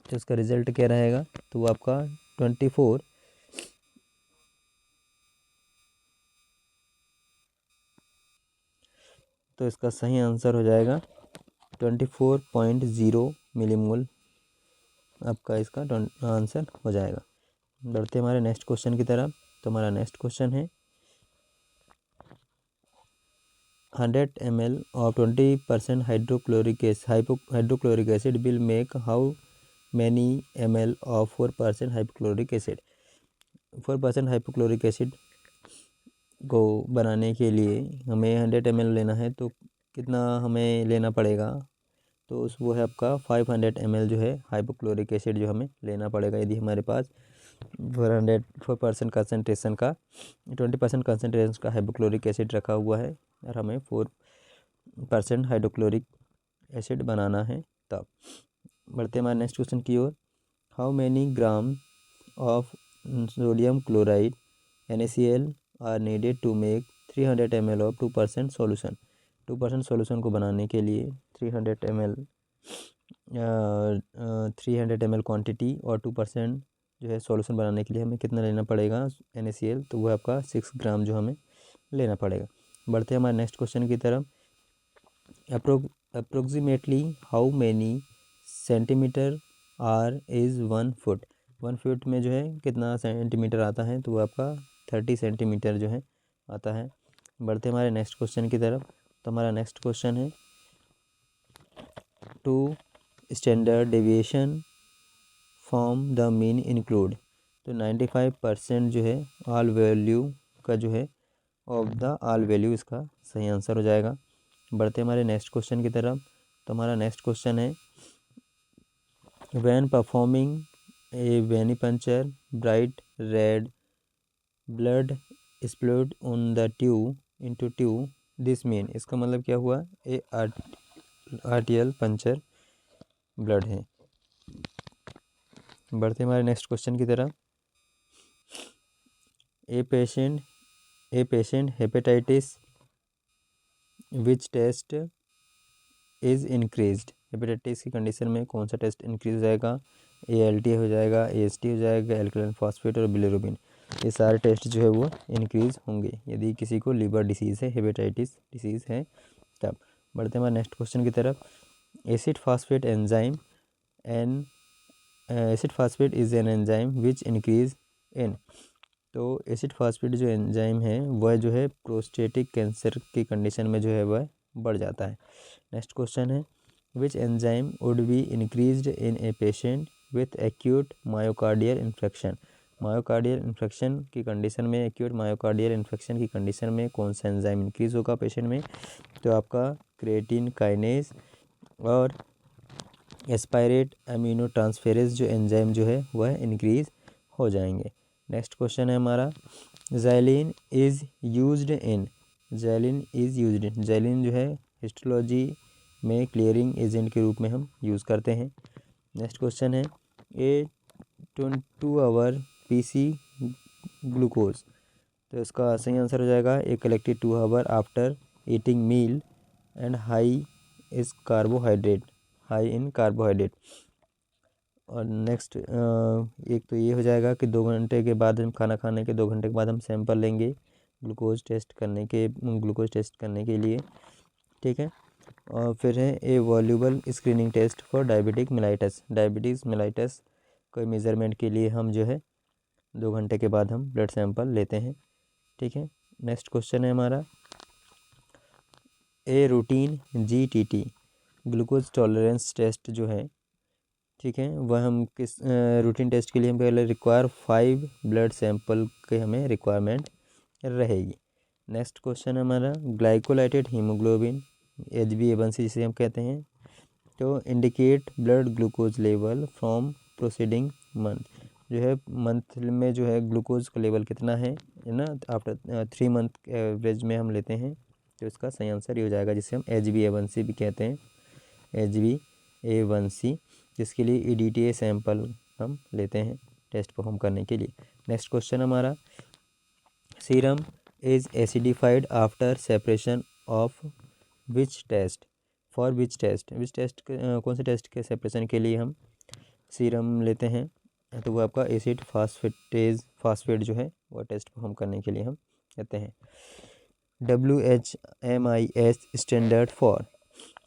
A: तो इसका रिजल्ट क्या रहेगा, तो वो आपका 24, तो इसका सही आंसर हो जाएगा 24.0 मिलीमोल आपका इसका आंसर हो जाएगा। बढ़ते हमारे नेक्स्ट क्वेश्चन की तरफ। तो हमारा नेक्स्ट क्वेश्चन है 100 ml of 20% hydrochloric acid will make how many ml of 4% hypochloric acid. 4% hypochloric acid को बनाने के लिए हमें 100 ml लेना है, तो कितना हमें लेना पड़ेगा, तो वो है आपका 500 ml जो है हाइपोक्लोरिक एसिड जो हमें लेना पड़ेगा। यदि हमारे पास 4% कंसनट्रेशन का 20% कंसनट्रेशन का हाइपोक्लोरिक एसिड रखा हुआ है और हमें 4% हाइड्रोक्लोरिक एसिड बनाना है। तब बढ़ते हमारे नेक्स्ट क्वेश्चन की ओर। How many gram of sodium chloride NaCl are needed to make 300 ml of 2% solution. 2% solution को बनाने के लिए 300 ml क्वांटिटी और 2% जो है सॉल्यूशन बनाने के लिए हमें कितना लेना पड़ेगा NaCl, तो वो आपका 6 ग्राम जो हमें लेना पड़ेगा। बढ़ते हैं हमारे नेक्स्ट क्वेश्चन की तरफ। Approximately how many centimetre are is 1 foot. 1 foot में जो है कितना सेंटीमीटर आता है, तो वो आपका 30 सेंटीमीटर जो है आता है। बढ़ते हमारे नेक्स्ट क्वेश्चन की तरफ। तो हमारा नेक्स्ट क्वेश्चन है, two standard deviation from the mean include. तो 95% जो है ऑल वैल्यू का जो है ऑफ द ऑल वैल्यू इसका सही आंसर हो जाएगा। बढ़ते हमारे नेक्स्ट क्वेश्चन की तरफ। तो हमारा नेक्स्ट क्वेश्चन है, when performing a venipuncture bright red blood spurt on the tube into tube, this mean. इसका मतलब क्या हुआ, ए आर्टियल पंचर ब्लड है। बढ़ते हमारे नेक्स्ट क्वेश्चन की तरफ। A patient hepatitis which test is increased. Hepatitis की कंडीशन में कौन सा टेस्ट इंक्रीज हो जाएगा, ALT हो जाएगा, AST हो जाएगा, एल्कलाइन फॉस्फेट और बिलिरुबिन। ये सारे टेस्ट जो है वो इंक्रीज होंगे यदि किसी को लिवर डिसीज़ है, हेपेटाइटिस डिसीज़ है तब। बढ़ते हैं हमारे नेक्स्ट क्वेश्चन की तरफ। Acid phosphate enzyme N acid phosphate is an enzyme which increase in. तो एसिड फास्फेट जो एंजाइम है वह जो है प्रोस्टेटिक कैंसर की कंडीशन में जो है वह बढ़ जाता है। नेक्स्ट क्वेश्चन है, which enzyme would be increased in a patient with acute myocardial infection. Myocardial infection की कंडीशन में, एक्यूट मायोकार्डियल इन्फेक्शन की कंडीशन में कौन सा एंजाइम इंक्रीज होगा पेशेंट में, तो आपका क्रिएटिन काइनेज और एस्पायरेट अमीनो ट्रांसफेरेज जो एंजाइम जो है वह इंक्रीज हो जाएंगे। नेक्स्ट क्वेश्चन है हमारा, ज़ैलिन इज़ यूज्ड इन। ज़ैलिन जो है हिस्टोलॉजी में क्लियरिंग एजेंट के रूप में हम यूज़ करते हैं। नेक्स्ट क्वेश्चन है, ए 22 आवर PC ग्लूकोज। तो इसका सही आंसर हो जाएगा, a collected 2 hour after eating meal and high in carbohydrate. और नेक्स्ट एक तो ये हो जाएगा कि 2 घंटे के बाद हम खाना खाने के 2 घंटे के बाद हम सैंपल लेंगे ग्लूकोज टेस्ट करने के लिए, ठीक है। और फिर है a valuable screening test for diabetes mellitus कोई मेज़रमेंट के लिए हम जो है 2 घंटे के बाद हम ब्लड सैंपल लेते हैं, ठीक है। नेक्स्ट क्वेश्चन है हमारा, a routine GTT glucose tolerance test जो है, ठीक है, वह हम किस रूटीन टेस्ट के लिए हम पहले रिक्वायर 5 ब्लड सैंपल के हमें रिक्वायरमेंट रहेगी। नेक्स्ट क्वेश्चन है हमारा, ग्लाइकोलाइटेड हीमोग्लोबिन HbA1c जिसे हम कहते हैं, तो indicate blood glucose level from proceeding month. जो है मंथ में जो है ग्लूकोज का लेवल कितना है ना, आफ्टर 3 मंथ एवरेज में हम लेते हैं, तो इसका सही आंसर ये हो जाएगा जिसे हम HbA1c भी कहते हैं, HbA1c, जिसके लिए EDTA सैंपल हम लेते हैं टेस्ट परफॉर्म करने के लिए। नेक्स्ट क्वेश्चन हमारा, serum is acidified after separation of which test for which test. कौन से टेस्ट के सेपरेशन के लिए हम सीरम लेते हैं, तो वो आपका एसिड फास्फेट जो है वो टेस्ट परफॉर्म करने के लिए हम कहते हैं। WHMIS स्टैंडर्ड फॉर,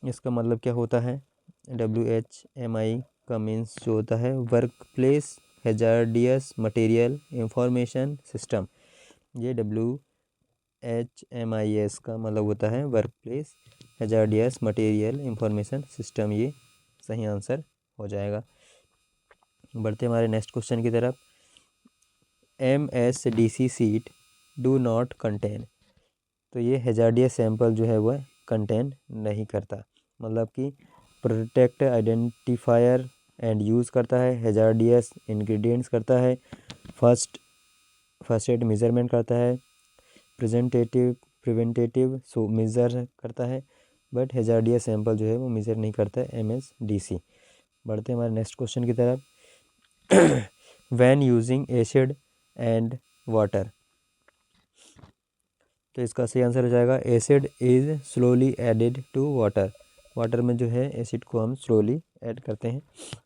A: इसका मतलब क्या होता है, WHMI का मीन्स जो होता है work place hazardous material information system. ये WHMIS का मतलब होता है work place hazardous material information system, ये सही आंसर हो जाएगा। बढ़ते हमारे नेक्स्ट क्वेश्चन की तरफ। MSDC seat do not contain, तो ये हैजार्डियस सैंपल जो है वह कंटेन नहीं करता, मतलब कि प्रोटेक्ट आइडेंटिफायर एंड यूज़ करता है, हैजार्डियस इंग्रेडिएंट्स करता है, फर्स्ट एड मेजरमेंट करता है, प्रिवेंटेटिव सो मेज़र करता है, बट हैजार्डियस सैंपल जो है वो मेज़र नहीं करता है MSDC। बढ़ते हैं हमारे नेक्स्ट क्वेश्चन की तरफ। When using acid and water, तो इसका सही आंसर हो जाएगा acid is slowly added to water. Water में जो है एसिड को हम स्लोली ऐड करते हैं।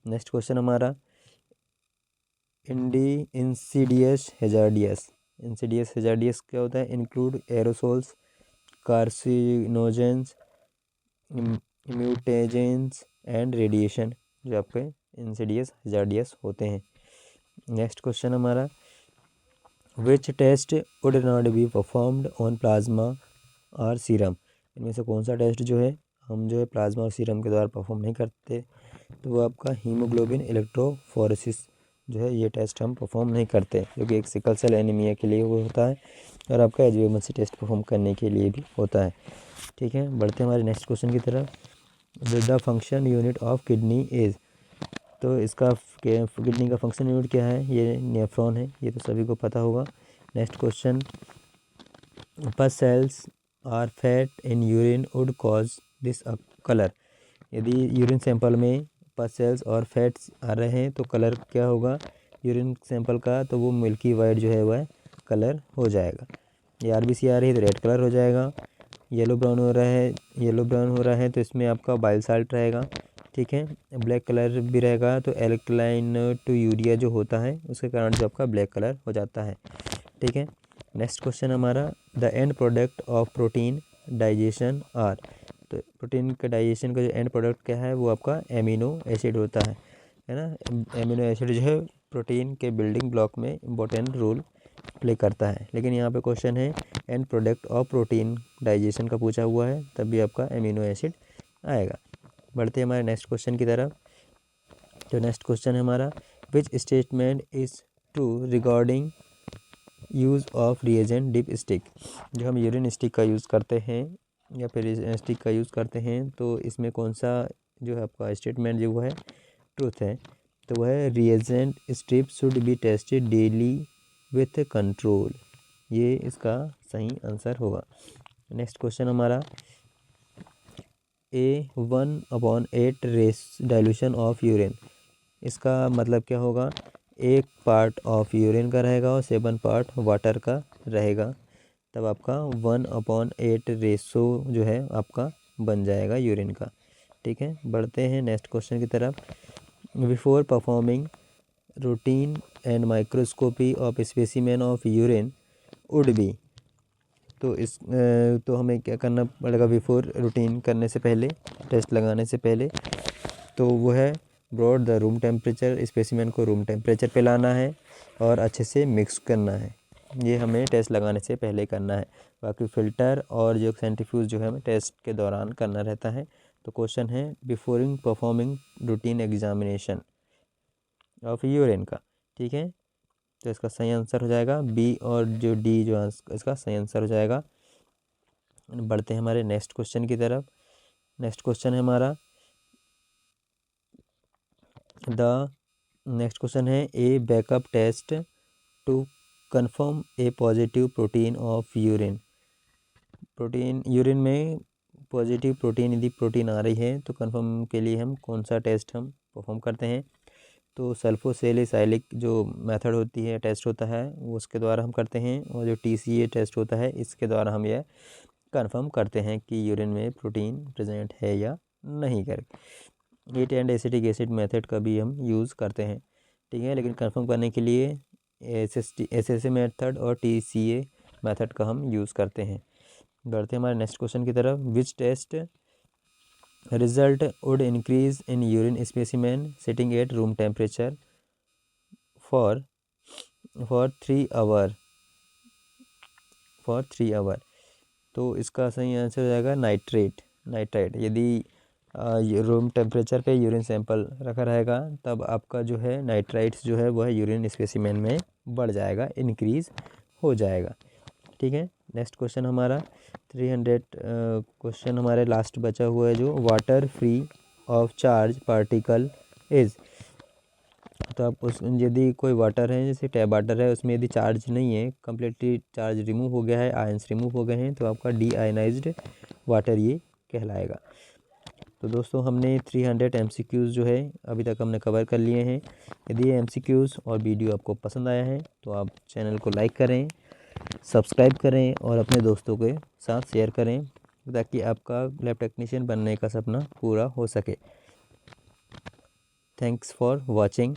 A: नेक्स्ट क्वेश्चन हमारा इंसीडियस हैजार्डियस क्या होता है? Include aerosols, carcinogens, mutagens and radiation, जो आपके इंसीडियस हैजार्डियस होते हैं। नेक्स्ट क्वेश्चन हमारा which test would not be performed on plasma और सीरम, इनमें से कौन सा टेस्ट जो है हम जो है प्लाज्मा और सीरम के द्वारा परफॉर्म नहीं करते? तो वो आपका हीमोग्लोबिन इलेक्ट्रोफोरेसिस जो है, ये टेस्ट हम परफॉर्म नहीं करते, क्योंकि एक सिकल सेल एनीमिया के लिए वो होता है और आपका HbA1c टेस्ट परफॉर्म करने के लिए भी होता है। ठीक है, बढ़ते हैं हमारे नेक्स्ट क्वेश्चन की तरफ। The function unit of kidney is, तो इसका किडनी का फंक्शन यूनिट क्या है? ये नेफ्रॉन है, ये तो सभी को पता होगा। Next question, pus cells are fat in urine would cause this colour, यदि यूरिन सैंपल में पस सेल्स और फैट्स आ रहे हैं तो कलर क्या होगा यूरिन सैंपल का? तो वो मिल्की वाइट जो है वह कलर हो जाएगा। ये RBC आ रही है तो रेड कलर हो जाएगा। येलो ब्राउन हो रहा है तो इसमें आपका बाइल साल्ट रहेगा। ठीक है, ब्लैक कलर भी रहेगा तो एल्कलाइन टू यूरिया जो होता है उसके कारण जो आपका ब्लैक कलर हो जाता है। ठीक है, नेक्स्ट क्वेश्चन हमारा the end product of protein digestion are, तो प्रोटीन का डाइजेशन का जो एंड प्रोडक्ट क्या है वो आपका एमिनो एसिड होता है ना। एमिनो एसिड जो है प्रोटीन के बिल्डिंग ब्लॉक में इम्पोर्टेंट रोल प्ले करता है, लेकिन यहाँ पे क्वेश्चन है and product of protein digestion का पूछा हुआ है, तब भी आपका एमिनो एसिड आएगा। बढ़ते हैं हमारे नेक्स्ट क्वेश्चन की तरफ। तो नेक्स्ट क्वेश्चन है हमारा which statement is true regarding use of reagent dip stick, जो हम यूरिन स्टिक का यूज़ करते हैं या फिर स्टिक का यूज़ करते हैं, तो इसमें कौन सा जो है आपका स्टेटमेंट जो है ट्रूथ है? तो वह है reagent strip should be tested daily with control, ये इसका सही आंसर होगा। नेक्स्ट क्वेश्चन हमारा A1/8 race dilution of urine, इसका मतलब क्या होगा? 1 पार्ट ऑफ यूरिन का रहेगा और 7 पार्ट वाटर का रहेगा, तब आपका 1/8 रेशो जो है आपका बन जाएगा यूरिन का। ठीक है, बढ़ते हैं नेक्स्ट क्वेश्चन की तरफ। Before performing routine and microscopy of specimen of urine would be, तो हमें क्या करना पड़ेगा बिफोर रूटीन करने से पहले, टेस्ट लगाने से पहले? तो वो है brought the room temperature, specimen को रूम टेम्परेचर पे लाना है और अच्छे से मिक्स करना है, ये हमें टेस्ट लगाने से पहले करना है। बाकी फ़िल्टर और जो सेंट्रीफ्यूज जो है हमें टेस्ट के दौरान करना रहता है। तो क्वेश्चन है before performing routine examination of urine का। ठीक है, तो इसका सही आंसर हो जाएगा B और जो D जो इसका सही आंसर हो जाएगा। बढ़ते हैं हमारे नेक्स्ट क्वेश्चन की तरफ। नेक्स्ट क्वेश्चन है हमारा नेक्स्ट क्वेश्चन है a backup test to confirm a positive protein of urine, protein urine में पॉजिटिव प्रोटीन यदि प्रोटीन आ रही है तो कंफर्म के लिए हम कौन सा टेस्ट हम परफॉर्म करते हैं? तो सल्फोसेलिसाइलिक जो मेथड होती है टेस्ट होता है वो उसके द्वारा हम करते हैं, और जो TCA टेस्ट होता है इसके द्वारा हम यह कंफर्म करते हैं कि यूरिन में प्रोटीन प्रेजेंट है या नहीं करके। Heat and acetic acid method का भी हम यूज़ करते हैं। ठीक है, लेकिन कंफर्म करने के लिए SSA मेथड और TCA मेथड का हम यूज़ करते हैं। बढ़ते हैं हमारे नेक्स्ट क्वेश्चन की तरफ। Which test result would increase in urine specimen sitting at room temperature for 3 hour, तो इसका सही आंसर हो जाएगा नाइट्रेट। यदि रूम टेम्परेचर पे यूरिन सैंपल रखा रहेगा तब आपका जो है नाइट्राइट्स जो है वह यूरिन स्पेसिमेन में बढ़ जाएगा, इंक्रीज़ हो जाएगा। ठीक है। नेक्स्ट क्वेश्चन हमारा 300 क्वेश्चन हमारे लास्ट बचा हुआ है जो water free of charge particle is. तो आप उस यदि कोई वाटर है जैसे टैप वाटर है उसमें यदि चार्ज नहीं है, कम्प्लीटली चार्ज रिमूव हो गया है, आयंस रिमूव हो गए हैं, तो आपका डी आयनाइज्ड वाटर ये कहलाएगा। तो दोस्तों हमने 300 MCQs जो है अभी तक हमने कवर कर लिए हैं। यदि ये MCQs और वीडियो आपको पसंद आया है तो आप चैनल को लाइक करें, सब्सक्राइब करें और अपने दोस्तों के साथ शेयर करें ताकि आपका लैब टेक्नीशियन बनने का सपना पूरा हो सके। Thanks for watching.